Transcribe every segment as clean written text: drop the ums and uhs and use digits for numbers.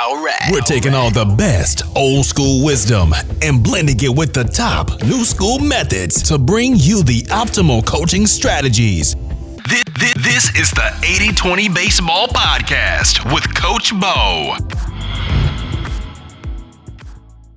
Alright. We're taking all the best old school wisdom and blending it with the top new school methods to bring you the optimal coaching strategies. This is the 80-20 Baseball Podcast with Coach Bo.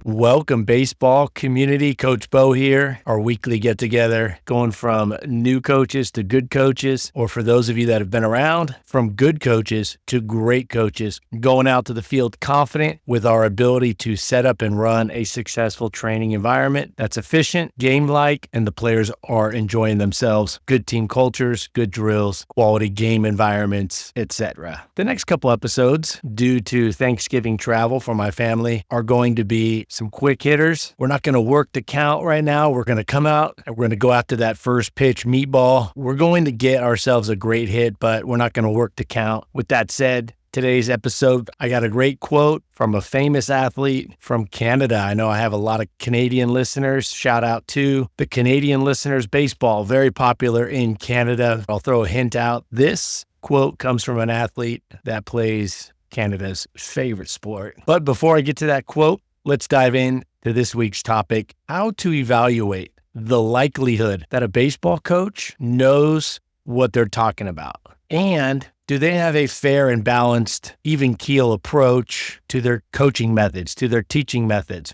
Welcome, baseball community. Coach Bo here. Our weekly get-together, going from new coaches to good coaches, or for those of you that have been around, from good coaches to great coaches, going out to the field confident with our ability to set up and run a successful training environment that's efficient, game-like, and the players are enjoying themselves. Good team cultures, good drills, quality game environments, etc. The next couple episodes, due to Thanksgiving travel for my family, are going to be some quick hitters. We're not going to work the count right now. We're going to come out and we're going to go after that first pitch meatball. We're going to get ourselves a great hit, but we're not going to work the count. With that said, today's episode, I got a great quote from a famous athlete from Canada. I know I have a lot of Canadian listeners. Shout out to the Canadian listeners. Baseball, very popular in Canada. I'll throw a hint out. This quote comes from an athlete that plays Canada's favorite sport. But before I get to that quote, let's dive in to this week's topic, how to evaluate the likelihood that a baseball coach knows what they're talking about. And do they have a fair and balanced, even keel approach to their coaching methods, to their teaching methods?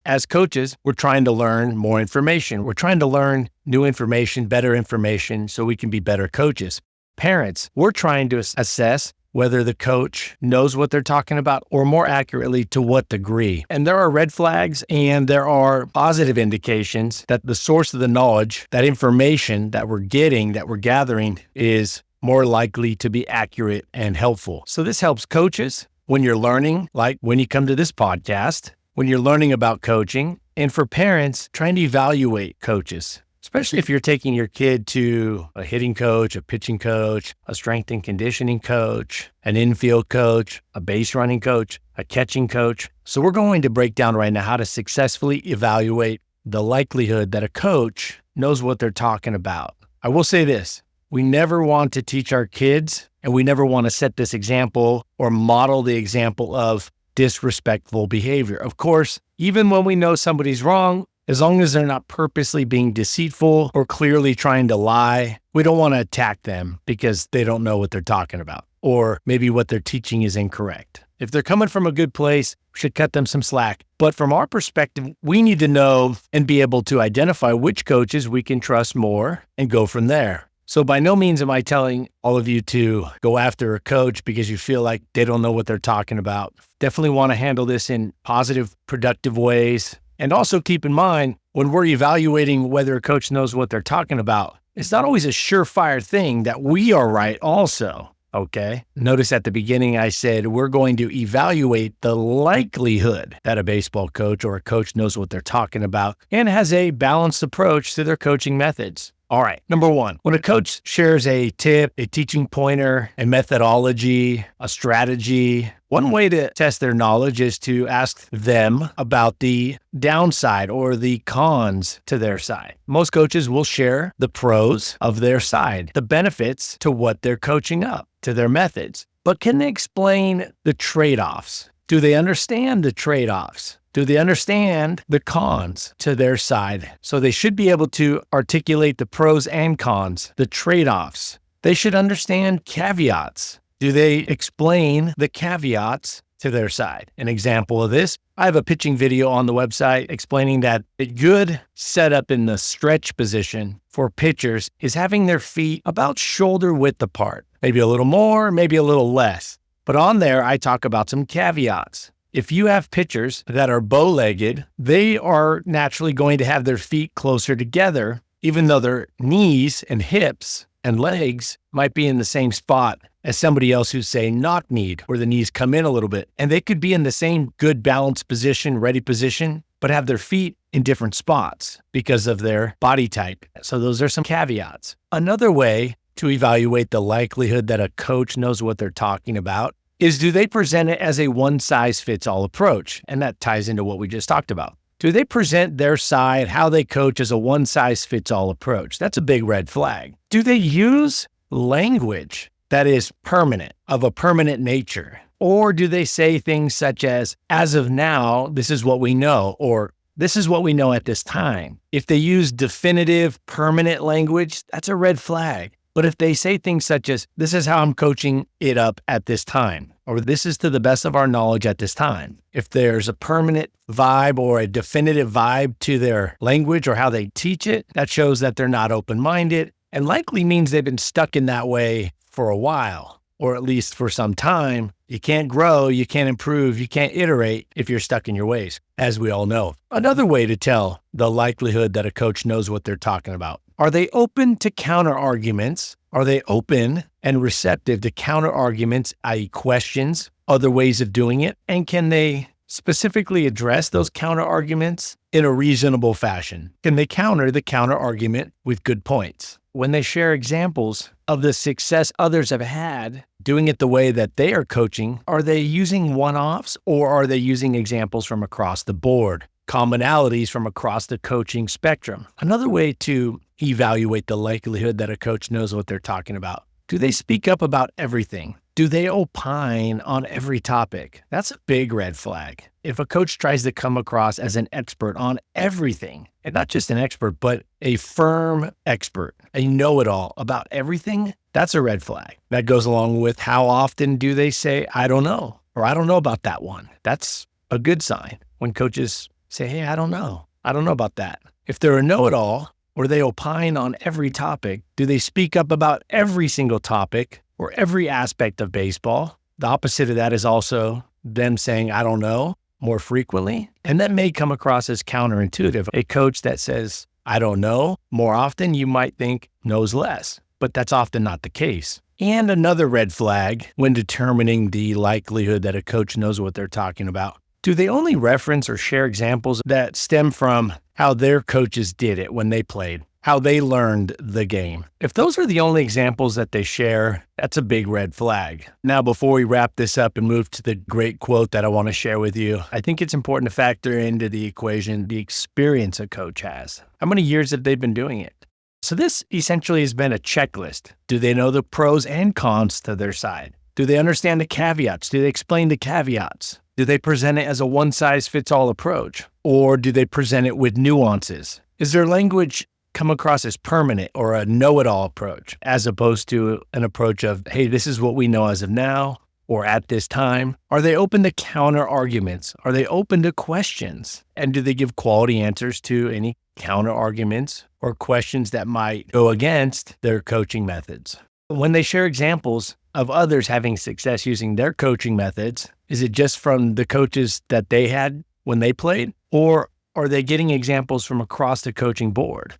As coaches, we're trying to learn more information. We're trying to learn new information, better information, so we can be better coaches. Parents, we're trying to assess whether the coach knows what they're talking about, or more accurately, to what degree. And there are red flags and there are positive indications that the source of the knowledge, that information that we're getting, that we're gathering, is more likely to be accurate and helpful. So this helps coaches when you're learning, like when you come to this podcast, when you're learning about coaching, and for parents trying to evaluate coaches. Especially if you're taking your kid to a hitting coach, a pitching coach, a strength and conditioning coach, an infield coach, a base running coach, a catching coach. So we're going to break down right now how to successfully evaluate the likelihood that a coach knows what they're talking about. I will say this, we never want to teach our kids, and we never want to set this example or model the example of disrespectful behavior. Of course, even when we know somebody's wrong, as long as they're not purposely being deceitful or clearly trying to lie, we don't want to attack them because they don't know what they're talking about, or maybe what they're teaching is incorrect. If they're coming from a good place, we should cut them some slack. But from our perspective, we need to know and be able to identify which coaches we can trust more and go from there. So by no means am I telling all of you to go after a coach because you feel like they don't know what they're talking about. Definitely want to handle this in positive, productive ways. And also keep in mind, when we're evaluating whether a coach knows what they're talking about, it's not always a surefire thing that we are right also, okay? Notice at the beginning I said we're going to evaluate the likelihood that a baseball coach or a coach knows what they're talking about and has a balanced approach to their coaching methods. All right, number one, when a coach shares a tip, a teaching pointer, a methodology, a strategy, one way to test their knowledge is to ask them about the downside or the cons to their side. Most coaches will share the pros of their side, the benefits to what they're coaching up, to their methods. But can they explain the trade-offs? Do they understand the trade-offs? Do they understand the cons to their side? So they should be able to articulate the pros and cons, the trade-offs. They should understand caveats. Do they explain the caveats to their side? An example of this, I have a pitching video on the website explaining that a good setup in the stretch position for pitchers is having their feet about shoulder width apart. Maybe a little more, maybe a little less. But on there, I talk about some caveats. If you have pitchers that are bow-legged, they are naturally going to have their feet closer together, even though their knees and hips and legs might be in the same spot as somebody else who's, say, knock-kneed, where the knees come in a little bit. And they could be in the same good balanced position, ready position, but have their feet in different spots because of their body type. So those are some caveats. Another way to evaluate the likelihood that a coach knows what they're talking about is, do they present it as a one-size-fits-all approach? And that ties into what we just talked about. Do they present their side, how they coach, as a one-size-fits-all approach? That's a big red flag. Do they use language that is permanent, of a permanent nature? Or do they say things such as of now, this is what we know, or this is what we know at this time? If they use definitive, permanent language, that's a red flag. But if they say things such as, this is how I'm coaching it up at this time, or this is to the best of our knowledge at this time. If there's a permanent vibe or a definitive vibe to their language or how they teach it, that shows that they're not open-minded and likely means they've been stuck in that way for a while, or at least for some time. You can't grow, you can't improve, you can't iterate if you're stuck in your ways, as we all know. Another way to tell the likelihood that a coach knows what they're talking about. Are they open to counter arguments? Are they open and receptive to counter arguments, i.e. questions, other ways of doing it? And can they specifically address those counter arguments in a reasonable fashion? Can they counter the counter argument with good points? When they share examples of the success others have had doing it the way that they are coaching, are they using one-offs or are they using examples from across the board? Commonalities from across the coaching spectrum. Another way to evaluate the likelihood that a coach knows what they're talking about. Do they speak up about everything? Do they opine on every topic? That's a big red flag. If a coach tries to come across as an expert on everything, and not just an expert, but a firm expert, a know-it-all about everything, that's a red flag. That goes along with how often do they say, I don't know, or I don't know about that one. That's a good sign when coaches say, hey, I don't know about that. If they're a know-it-all, or they opine on every topic, do they speak up about every single topic or every aspect of baseball? The opposite of that is also them saying, I don't know, more frequently. And that may come across as counterintuitive. A coach that says, I don't know, more often you might think knows less, but that's often not the case. And another red flag when determining the likelihood that a coach knows what they're talking about. Do they only reference or share examples that stem from how their coaches did it when they played, how they learned the game? If those are the only examples that they share, that's a big red flag. Now, before we wrap this up and move to the great quote that I want to share with you, I think it's important to factor into the equation the experience a coach has. How many years have they been doing it? So this essentially has been a checklist. Do they know the pros and cons to their side? Do they understand the caveats? Do they explain the caveats? Do they present it as a one-size-fits-all approach? Or do they present it with nuances? Is their language come across as permanent or a know-it-all approach, as opposed to an approach of, hey, this is what we know as of now or at this time? Are they open to counter-arguments? Are they open to questions? And do they give quality answers to any counter-arguments or questions that might go against their coaching methods? When they share examples of others having success using their coaching methods, is it just from the coaches that they had when they played? Or are they getting examples from across the coaching board?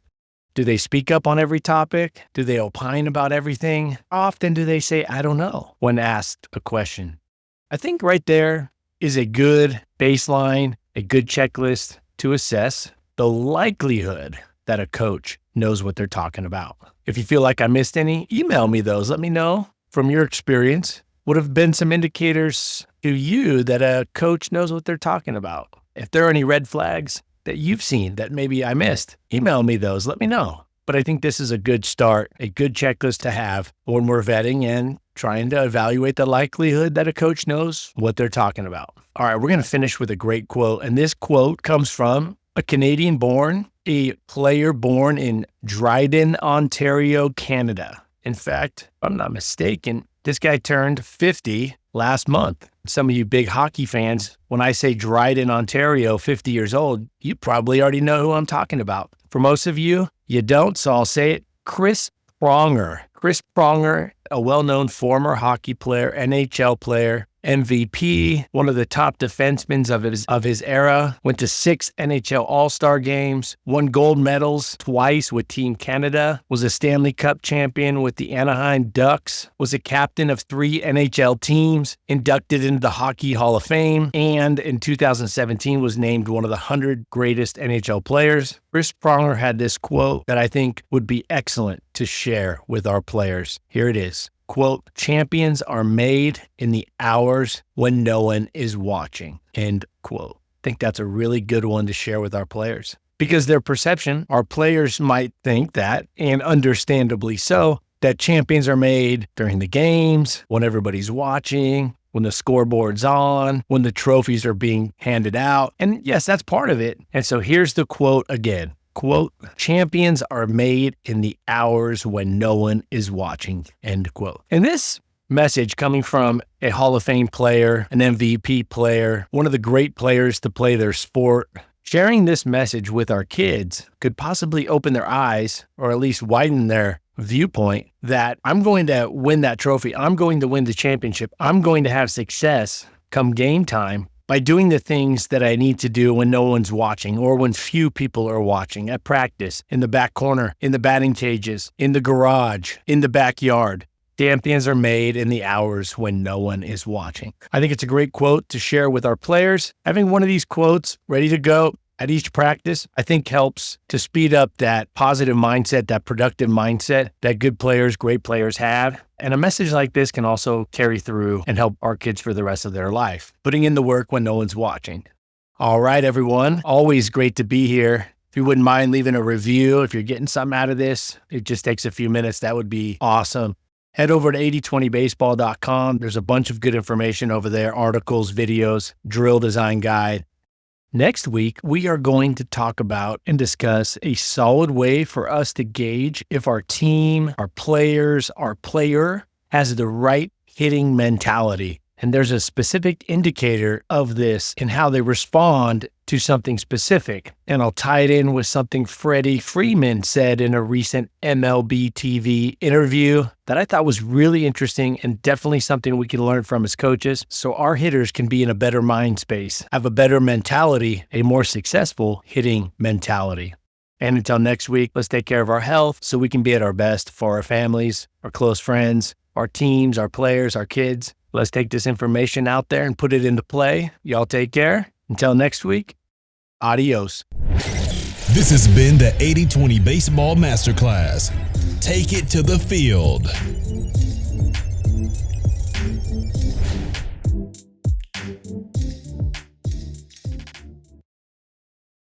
Do they speak up on every topic? Do they opine about everything? How often do they say, I don't know, when asked a question? I think right there is a good baseline, a good checklist to assess the likelihood that a coach knows what they're talking about. If you feel like I missed any, email me those. Let me know from your experience. Would have been some indicators to you that a coach knows what they're talking about. If there are any red flags that you've seen that maybe I missed, email me those. Let me know. But I think this is a good start, a good checklist to have when we're vetting and trying to evaluate the likelihood that a coach knows what they're talking about. All right, we're going to finish with a great quote. And this quote comes from a Canadian-born, a player born in Dryden, Ontario, Canada. In fact, if I'm not mistaken, this guy turned 50 last month. Some of you big hockey fans, when I say Dryden, Ontario, 50 years old, you probably already know who I'm talking about. For most of you, you don't, so I'll say it. Chris Pronger. Chris Pronger, a well-known former hockey player, NHL player, MVP, one of the top defensemen of his era, went to 6 NHL All-Star games, won gold medals twice with Team Canada, was a Stanley Cup champion with the Anaheim Ducks, was a captain of 3 NHL teams, inducted into the Hockey Hall of Fame, and in 2017 was named one of the 100 greatest NHL players. Chris Pronger had this quote that I think would be excellent to share with our players. Here it is. Quote, champions are made in the hours when no one is watching, end quote. I think that's a really good one to share with our players because their perception, our players might think that, and understandably so, that champions are made during the games, when everybody's watching, when the scoreboard's on, when the trophies are being handed out. And yes, that's part of it. And so here's the quote again. Quote, champions are made in the hours when no one is watching, end quote. And this message coming from a Hall of Fame player, an MVP player, one of the great players to play their sport, sharing this message with our kids could possibly open their eyes or at least widen their viewpoint that I'm going to win that trophy. I'm going to win the championship. I'm going to have success come game time by doing the things that I need to do when no one's watching or when few people are watching, at practice, in the back corner, in the batting cages, in the garage, in the backyard. Champions are made in the hours when no one is watching. I think it's a great quote to share with our players. Having one of these quotes ready to go at each practice, I think helps to speed up that positive mindset, that productive mindset that good players, great players have. And a message like this can also carry through and help our kids for the rest of their life, putting in the work when no one's watching. All right, everyone. Always great to be here. If you wouldn't mind leaving a review, if you're getting something out of this, it just takes a few minutes. That would be awesome. Head over to 8020baseball.com. There's a bunch of good information over there, articles, videos, drill design guide. Next week, we are going to talk about and discuss a solid way for us to gauge if our team, our players, our player has the right hitting mentality. And there's a specific indicator of this in how they respond to something specific. And I'll tie it in with something Freddie Freeman said in a recent MLB TV interview that I thought was really interesting and definitely something we can learn from as coaches so our hitters can be in a better mind space, have a better mentality, a more successful hitting mentality. And until next week, let's take care of our health so we can be at our best for our families, our close friends, our teams, our players, our kids. Let's take this information out there and put it into play. Y'all take care. Until next week, adios. This has been the 80-20 Baseball Masterclass. Take it to the field.